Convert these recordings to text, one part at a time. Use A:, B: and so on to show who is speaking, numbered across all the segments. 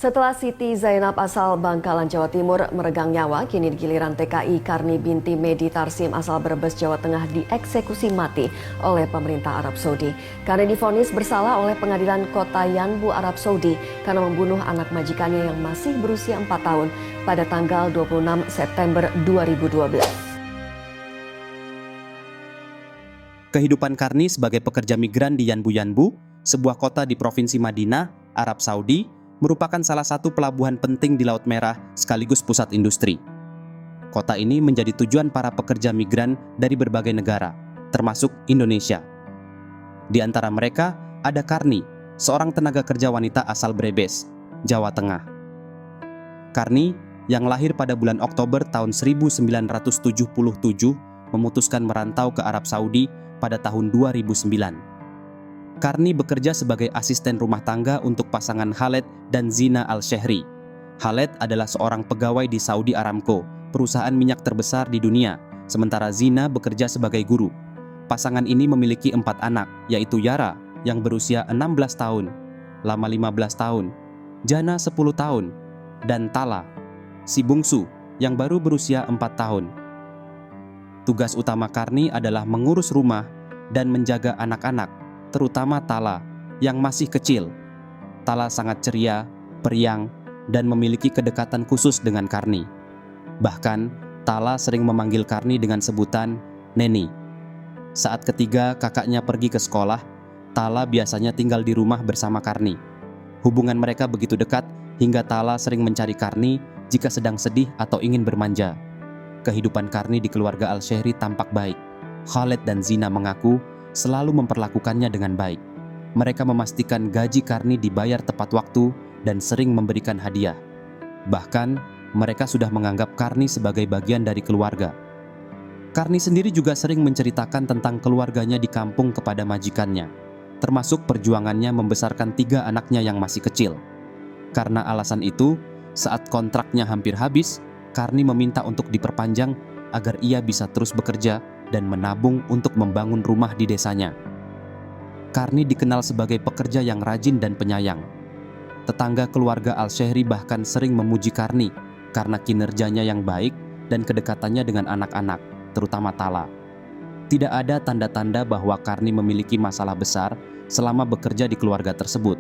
A: Setelah Siti Zainab asal Bangkalan, Jawa Timur meregang nyawa, kini giliran TKI Karni binti Medi Tarsim asal Brebes, Jawa Tengah dieksekusi mati oleh pemerintah Arab Saudi. Karni divonis bersalah oleh pengadilan kota Yanbu, Arab Saudi karena membunuh anak majikannya yang masih berusia 4 tahun pada tanggal 26 September 2012.
B: Kehidupan Karni sebagai pekerja migran di Yanbu, sebuah kota di Provinsi Madinah, Arab Saudi, merupakan salah satu pelabuhan penting di Laut Merah sekaligus pusat industri. Kota ini menjadi tujuan para pekerja migran dari berbagai negara, termasuk Indonesia. Di antara mereka ada Karni, seorang tenaga kerja wanita asal Brebes, Jawa Tengah. Karni, yang lahir pada bulan Oktober tahun 1977, memutuskan merantau ke Arab Saudi pada tahun 2009. Karni bekerja sebagai asisten rumah tangga untuk pasangan Khaled dan Zina Al-Shehri. Khaled adalah seorang pegawai di Saudi Aramco, perusahaan minyak terbesar di dunia, sementara Zina bekerja sebagai guru. Pasangan ini memiliki 4 anak, yaitu Yara yang berusia 16 tahun, Lama 15 tahun, Jana 10 tahun, dan Tala, si bungsu yang baru berusia 4 tahun. Tugas utama Karni adalah mengurus rumah dan menjaga anak-anak, terutama Tala yang masih kecil. Tala sangat ceria, periang, dan memiliki kedekatan khusus dengan Karni. Bahkan, Tala sering memanggil Karni dengan sebutan Neni. Saat ketiga kakaknya pergi ke sekolah, Tala biasanya tinggal di rumah bersama Karni. Hubungan mereka begitu dekat hingga Tala sering mencari Karni jika sedang sedih atau ingin bermanja. Kehidupan Karni di keluarga Al-Shehri tampak baik. Khaled dan Zina mengaku selalu memperlakukannya dengan baik. Mereka memastikan gaji Karni dibayar tepat waktu dan sering memberikan hadiah. Bahkan, mereka sudah menganggap Karni sebagai bagian dari keluarga. Karni sendiri juga sering menceritakan tentang keluarganya di kampung kepada majikannya, termasuk perjuangannya membesarkan 3 anaknya yang masih kecil. Karena alasan itu, saat kontraknya hampir habis, Karni meminta untuk diperpanjang agar ia bisa terus bekerja dan menabung untuk membangun rumah di desanya. Karni dikenal sebagai pekerja yang rajin dan penyayang. Tetangga keluarga Al-Shehri bahkan sering memuji Karni karena kinerjanya yang baik dan kedekatannya dengan anak-anak, terutama Tala. Tidak ada tanda-tanda bahwa Karni memiliki masalah besar selama bekerja di keluarga tersebut.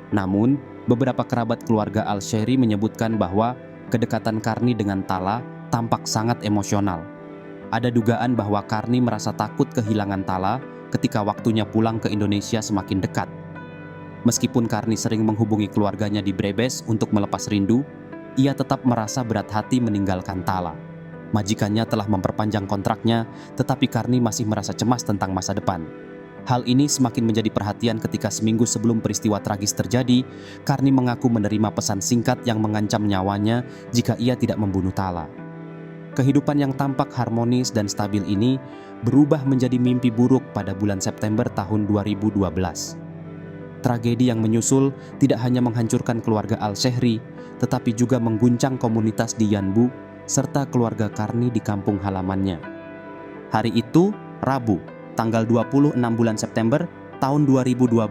B: Namun, beberapa kerabat keluarga Al-Shehri menyebutkan bahwa kedekatan Karni dengan Tala tampak sangat emosional. Ada dugaan bahwa Karni merasa takut kehilangan Tala ketika waktunya pulang ke Indonesia semakin dekat. Meskipun Karni sering menghubungi keluarganya di Brebes untuk melepas rindu, ia tetap merasa berat hati meninggalkan Tala. Majikannya telah memperpanjang kontraknya, tetapi Karni masih merasa cemas tentang masa depan. Hal ini semakin menjadi perhatian ketika seminggu sebelum peristiwa tragis terjadi, Karni mengaku menerima pesan singkat yang mengancam nyawanya jika ia tidak membunuh Tala. Kehidupan yang tampak harmonis dan stabil ini berubah menjadi mimpi buruk pada bulan September tahun 2012. Tragedi yang menyusul tidak hanya menghancurkan keluarga Al-Shehri, tetapi juga mengguncang komunitas di Yanbu serta keluarga Karni di kampung halamannya. Hari itu, Rabu, tanggal 26 bulan September tahun 2012,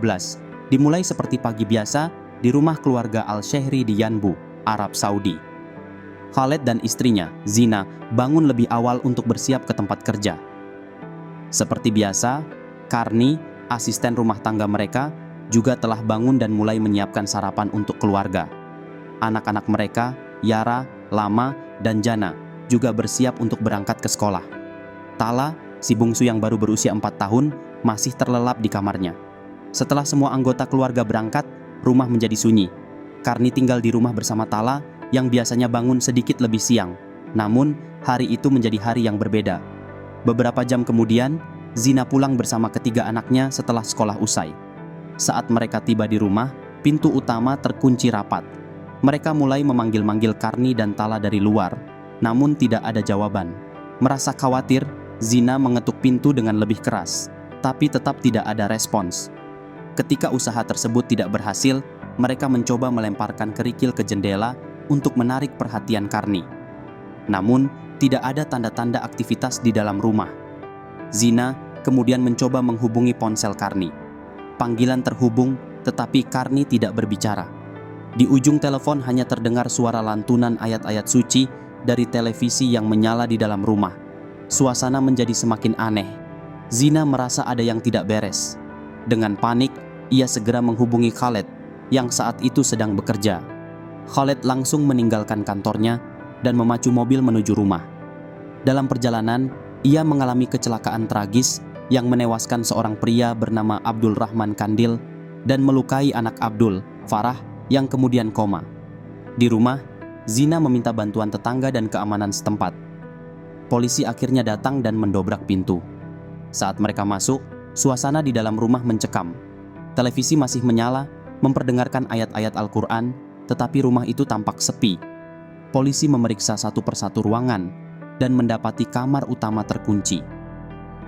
B: dimulai seperti pagi biasa di rumah keluarga Al-Shehri di Yanbu, Arab Saudi. Khaled dan istrinya, Zina, bangun lebih awal untuk bersiap ke tempat kerja. Seperti biasa, Karni, asisten rumah tangga mereka, juga telah bangun dan mulai menyiapkan sarapan untuk keluarga. Anak-anak mereka, Yara, Lama, dan Jana, juga bersiap untuk berangkat ke sekolah. Tala, si bungsu yang baru berusia 4 tahun, masih terlelap di kamarnya. Setelah semua anggota keluarga berangkat, rumah menjadi sunyi. Karni tinggal di rumah bersama Tala, yang biasanya bangun sedikit lebih siang. Namun, hari itu menjadi hari yang berbeda. Beberapa jam kemudian, Zina pulang bersama ketiga anaknya setelah sekolah usai. Saat mereka tiba di rumah, pintu utama terkunci rapat. Mereka mulai memanggil-manggil Karni dan Tala dari luar, namun tidak ada jawaban. Merasa khawatir, Zina mengetuk pintu dengan lebih keras, tapi tetap tidak ada respons. Ketika usaha tersebut tidak berhasil, mereka mencoba melemparkan kerikil ke jendela untuk menarik perhatian Karni. Namun, tidak ada tanda-tanda aktivitas di dalam rumah. Zina kemudian mencoba menghubungi ponsel Karni. Panggilan terhubung, tetapi Karni tidak berbicara. Di ujung telepon hanya terdengar suara lantunan ayat-ayat suci dari televisi yang menyala di dalam rumah. Suasana menjadi semakin aneh. Zina merasa ada yang tidak beres. Dengan panik, ia segera menghubungi Khaled yang saat itu sedang bekerja. Khaled langsung meninggalkan kantornya dan memacu mobil menuju rumah. Dalam perjalanan, ia mengalami kecelakaan tragis yang menewaskan seorang pria bernama Abdul Rahman Kandil dan melukai anak Abdul, Farah, yang kemudian koma. Di rumah, Zina meminta bantuan tetangga dan keamanan setempat. Polisi akhirnya datang dan mendobrak pintu. Saat mereka masuk, suasana di dalam rumah mencekam. Televisi masih menyala, memperdengarkan ayat-ayat Al-Quran, tetapi rumah itu tampak sepi. Polisi memeriksa satu persatu ruangan dan mendapati kamar utama terkunci.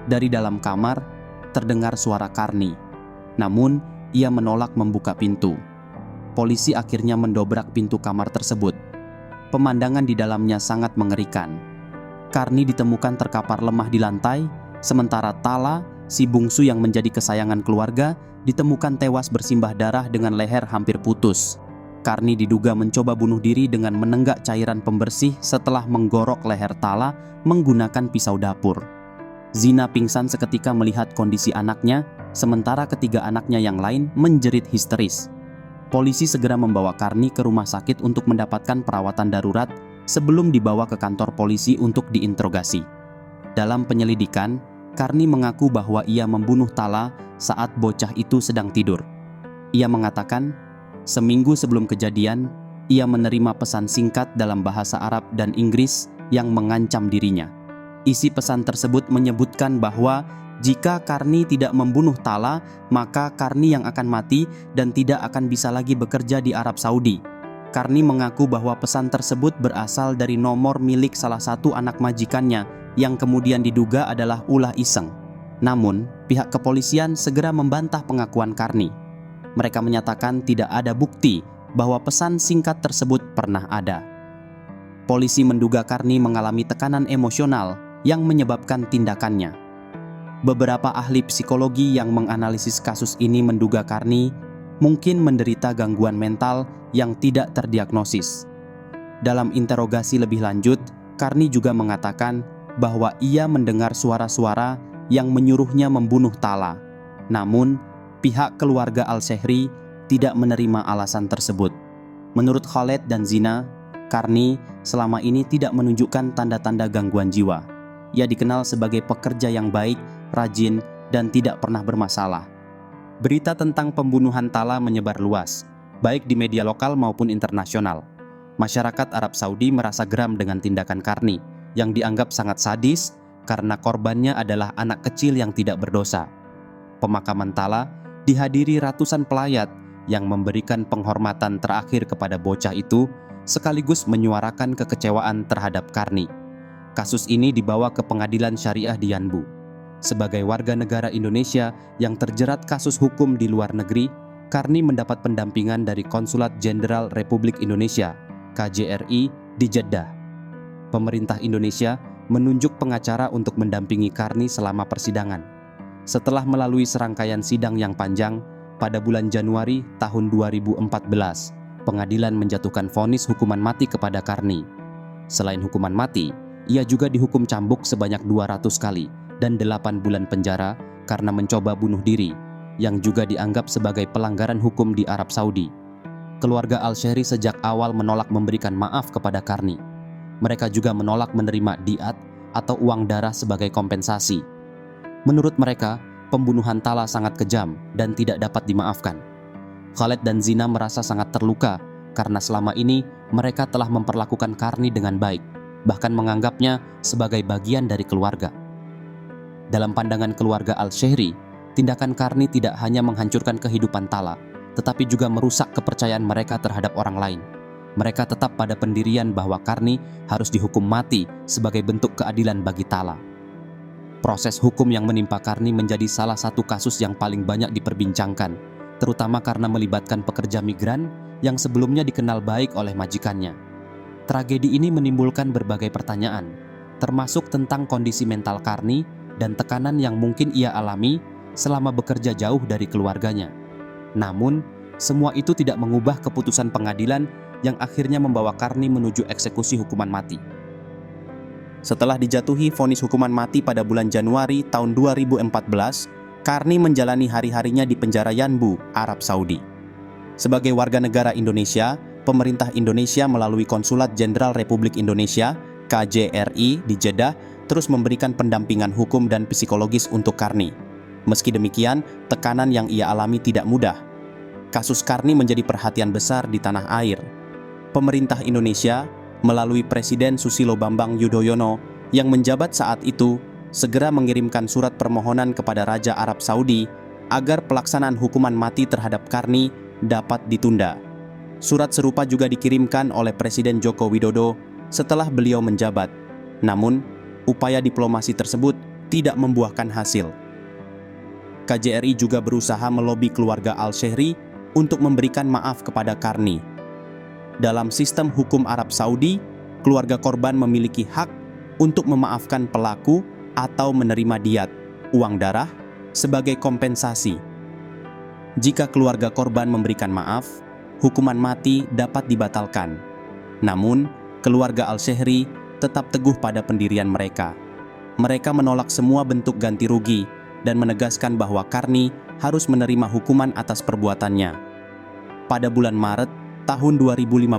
B: Dari dalam kamar, terdengar suara Karni. Namun, ia menolak membuka pintu. Polisi akhirnya mendobrak pintu kamar tersebut. Pemandangan di dalamnya sangat mengerikan. Karni ditemukan terkapar lemah di lantai, sementara Tala, si bungsu yang menjadi kesayangan keluarga, ditemukan tewas bersimbah darah dengan leher hampir putus. Karni diduga mencoba bunuh diri dengan menenggak cairan pembersih setelah menggorok leher Tala menggunakan pisau dapur. Zina pingsan seketika melihat kondisi anaknya, sementara ketiga anaknya yang lain menjerit histeris. Polisi segera membawa Karni ke rumah sakit untuk mendapatkan perawatan darurat sebelum dibawa ke kantor polisi untuk diinterogasi. Dalam penyelidikan, Karni mengaku bahwa ia membunuh Tala saat bocah itu sedang tidur. Ia mengatakan, seminggu sebelum kejadian, ia menerima pesan singkat dalam bahasa Arab dan Inggris yang mengancam dirinya. Isi pesan tersebut menyebutkan bahwa jika Karni tidak membunuh Tala, maka Karni yang akan mati dan tidak akan bisa lagi bekerja di Arab Saudi. Karni mengaku bahwa pesan tersebut berasal dari nomor milik salah satu anak majikannya yang kemudian diduga adalah ulah iseng. Namun, pihak kepolisian segera membantah pengakuan Karni. Mereka menyatakan tidak ada bukti bahwa pesan singkat tersebut pernah ada. Polisi menduga Karni mengalami tekanan emosional yang menyebabkan tindakannya. Beberapa ahli psikologi yang menganalisis kasus ini menduga Karni mungkin menderita gangguan mental yang tidak terdiagnosis. Dalam interogasi lebih lanjut, Karni juga mengatakan bahwa ia mendengar suara-suara yang menyuruhnya membunuh Tala. Namun, pihak keluarga Al-Shehri tidak menerima alasan tersebut. Menurut Khaled dan Zina, Karni selama ini tidak menunjukkan tanda-tanda gangguan jiwa. Ia dikenal sebagai pekerja yang baik, rajin, dan tidak pernah bermasalah. Berita tentang pembunuhan Tala menyebar luas, baik di media lokal maupun internasional. Masyarakat Arab Saudi merasa geram dengan tindakan Karni, yang dianggap sangat sadis karena korbannya adalah anak kecil yang tidak berdosa. Pemakaman Tala dihadiri ratusan pelayat yang memberikan penghormatan terakhir kepada bocah itu, sekaligus menyuarakan kekecewaan terhadap Karni. Kasus ini dibawa ke Pengadilan Syariah di Yanbu. Sebagai warga negara Indonesia yang terjerat kasus hukum di luar negeri, Karni mendapat pendampingan dari Konsulat Jenderal Republik Indonesia (KJRI) di Jeddah. Pemerintah Indonesia menunjuk pengacara untuk mendampingi Karni selama persidangan. Setelah melalui serangkaian sidang yang panjang, pada bulan Januari tahun 2014, pengadilan menjatuhkan vonis hukuman mati kepada Karni. Selain hukuman mati, ia juga dihukum cambuk sebanyak 200 kali dan 8 bulan penjara karena mencoba bunuh diri, yang juga dianggap sebagai pelanggaran hukum di Arab Saudi. Keluarga Al-Shehri sejak awal menolak memberikan maaf kepada Karni. Mereka juga menolak menerima diat atau uang darah sebagai kompensasi. Menurut mereka, pembunuhan Tala sangat kejam dan tidak dapat dimaafkan. Khaled dan Zina merasa sangat terluka karena selama ini mereka telah memperlakukan Karni dengan baik, bahkan menganggapnya sebagai bagian dari keluarga. Dalam pandangan keluarga Al-Shehri, tindakan Karni tidak hanya menghancurkan kehidupan Tala, tetapi juga merusak kepercayaan mereka terhadap orang lain. Mereka tetap pada pendirian bahwa Karni harus dihukum mati sebagai bentuk keadilan bagi Tala. Proses hukum yang menimpa Karni menjadi salah satu kasus yang paling banyak diperbincangkan, terutama karena melibatkan pekerja migran yang sebelumnya dikenal baik oleh majikannya. Tragedi ini menimbulkan berbagai pertanyaan, termasuk tentang kondisi mental Karni dan tekanan yang mungkin ia alami selama bekerja jauh dari keluarganya. Namun, semua itu tidak mengubah keputusan pengadilan yang akhirnya membawa Karni menuju eksekusi hukuman mati. Setelah dijatuhi vonis hukuman mati pada bulan Januari tahun 2014, Karni menjalani hari-harinya di penjara Yanbu, Arab Saudi. Sebagai warga negara Indonesia, pemerintah Indonesia melalui Konsulat Jenderal Republik Indonesia, KJRI di Jeddah, terus memberikan pendampingan hukum dan psikologis untuk Karni. Meski demikian, tekanan yang ia alami tidak mudah. Kasus Karni menjadi perhatian besar di tanah air. Pemerintah Indonesia melalui Presiden Susilo Bambang Yudhoyono yang menjabat saat itu segera mengirimkan surat permohonan kepada Raja Arab Saudi agar pelaksanaan hukuman mati terhadap Karni dapat ditunda. Surat serupa juga dikirimkan oleh Presiden Joko Widodo setelah beliau menjabat. Namun, upaya diplomasi tersebut tidak membuahkan hasil. KJRI juga berusaha melobi keluarga Al-Shehri untuk memberikan maaf kepada Karni. Dalam sistem hukum Arab Saudi, keluarga korban memiliki hak untuk memaafkan pelaku atau menerima diat, uang darah, sebagai kompensasi. Jika keluarga korban memberikan maaf, hukuman mati dapat dibatalkan. Namun, keluarga Al-Shehri tetap teguh pada pendirian mereka. Mereka menolak semua bentuk ganti rugi dan menegaskan bahwa Karni harus menerima hukuman atas perbuatannya. Pada bulan Maret tahun 2015,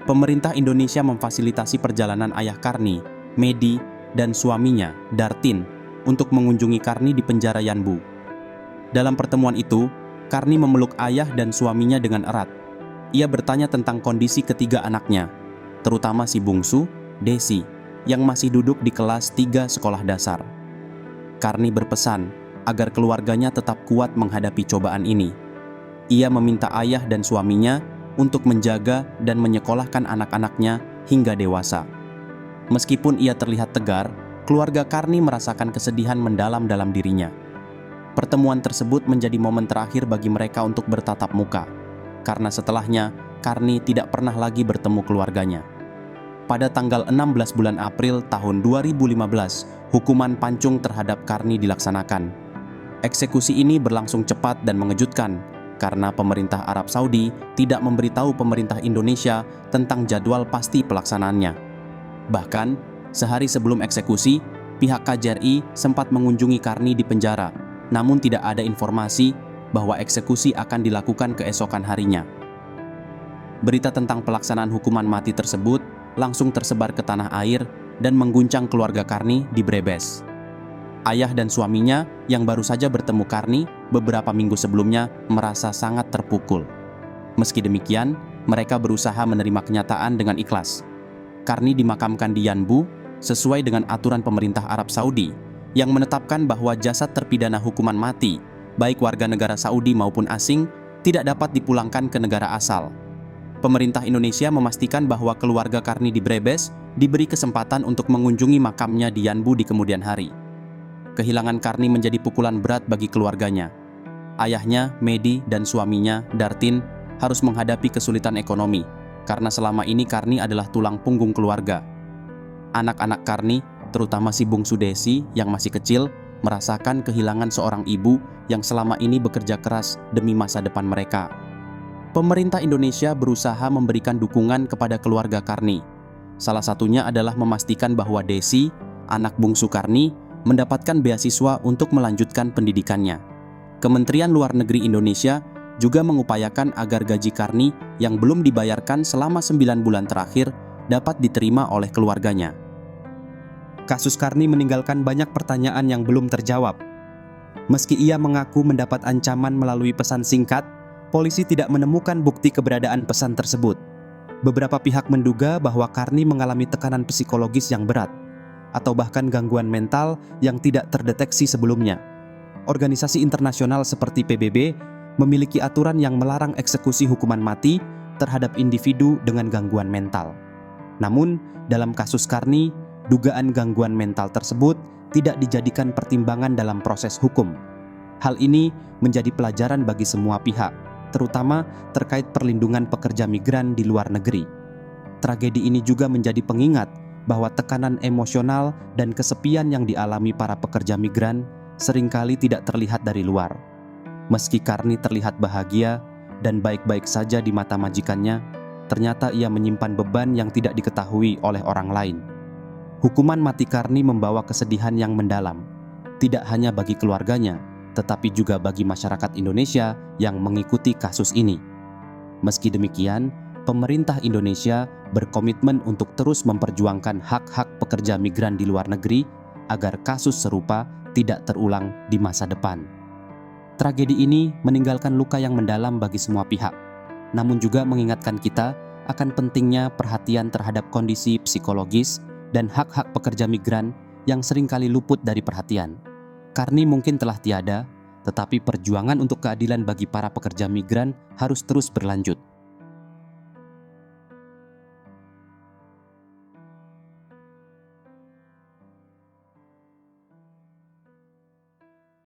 B: pemerintah Indonesia memfasilitasi perjalanan ayah Karni, Medi, dan suaminya, Dartin, untuk mengunjungi Karni di penjara Yanbu. Dalam pertemuan itu, Karni memeluk ayah dan suaminya dengan erat. Ia bertanya tentang kondisi ketiga anaknya, terutama si bungsu, Desi, yang masih duduk di kelas 3 sekolah dasar. Karni berpesan agar keluarganya tetap kuat menghadapi cobaan ini. Ia meminta ayah dan suaminya untuk menjaga dan menyekolahkan anak-anaknya hingga dewasa. Meskipun ia terlihat tegar, keluarga Karni merasakan kesedihan mendalam dalam dirinya. Pertemuan tersebut menjadi momen terakhir bagi mereka untuk bertatap muka, karena setelahnya Karni tidak pernah lagi bertemu keluarganya. Pada tanggal 16 bulan April tahun 2015, hukuman pancung terhadap Karni dilaksanakan. Eksekusi ini berlangsung cepat dan mengejutkan, karena pemerintah Arab Saudi tidak memberitahu pemerintah Indonesia tentang jadwal pasti pelaksanaannya. Bahkan, sehari sebelum eksekusi, pihak KJRI sempat mengunjungi Karni di penjara, namun tidak ada informasi bahwa eksekusi akan dilakukan keesokan harinya. Berita tentang pelaksanaan hukuman mati tersebut langsung tersebar ke tanah air dan mengguncang keluarga Karni di Brebes. Ayah dan suaminya yang baru saja bertemu Karni beberapa minggu sebelumnya merasa sangat terpukul. Meski demikian, mereka berusaha menerima kenyataan dengan ikhlas. Karni dimakamkan di Yanbu sesuai dengan aturan pemerintah Arab Saudi yang menetapkan bahwa jasad terpidana hukuman mati, baik warga negara Saudi maupun asing, tidak dapat dipulangkan ke negara asal. Pemerintah Indonesia memastikan bahwa keluarga Karni di Brebes diberi kesempatan untuk mengunjungi makamnya di Yanbu di kemudian hari. Kehilangan Karni menjadi pukulan berat bagi keluarganya. Ayahnya, Medi, dan suaminya, Dartin, harus menghadapi kesulitan ekonomi, karena selama ini Karni adalah tulang punggung keluarga. Anak-anak Karni, terutama si bungsu Desi yang masih kecil, merasakan kehilangan seorang ibu yang selama ini bekerja keras demi masa depan mereka. Pemerintah Indonesia berusaha memberikan dukungan kepada keluarga Karni. Salah satunya adalah memastikan bahwa Desi, anak bungsu Karni, mendapatkan beasiswa untuk melanjutkan pendidikannya. Kementerian Luar Negeri Indonesia juga mengupayakan agar gaji Karni yang belum dibayarkan selama 9 bulan terakhir dapat diterima oleh keluarganya. Kasus Karni meninggalkan banyak pertanyaan yang belum terjawab. Meski ia mengaku mendapat ancaman melalui pesan singkat, polisi tidak menemukan bukti keberadaan pesan tersebut. Beberapa pihak menduga bahwa Karni mengalami tekanan psikologis yang berat, atau bahkan gangguan mental yang tidak terdeteksi sebelumnya. Organisasi internasional seperti PBB memiliki aturan yang melarang eksekusi hukuman mati terhadap individu dengan gangguan mental. Namun, dalam kasus Karni, dugaan gangguan mental tersebut tidak dijadikan pertimbangan dalam proses hukum. Hal ini menjadi pelajaran bagi semua pihak, terutama terkait perlindungan pekerja migran di luar negeri. Tragedi ini juga menjadi pengingat bahwa tekanan emosional dan kesepian yang dialami para pekerja migran seringkali tidak terlihat dari luar. Meski Karni terlihat bahagia, dan baik-baik saja di mata majikannya, ternyata ia menyimpan beban yang tidak diketahui oleh orang lain. Hukuman mati Karni membawa kesedihan yang mendalam, tidak hanya bagi keluarganya, tetapi juga bagi masyarakat Indonesia yang mengikuti kasus ini. Meski demikian, pemerintah Indonesia berkomitmen untuk terus memperjuangkan hak-hak pekerja migran di luar negeri agar kasus serupa tidak terulang di masa depan. Tragedi ini meninggalkan luka yang mendalam bagi semua pihak, namun juga mengingatkan kita akan pentingnya perhatian terhadap kondisi psikologis dan hak-hak pekerja migran yang seringkali luput dari perhatian. Karni mungkin telah tiada, tetapi perjuangan untuk keadilan bagi para pekerja migran harus terus berlanjut.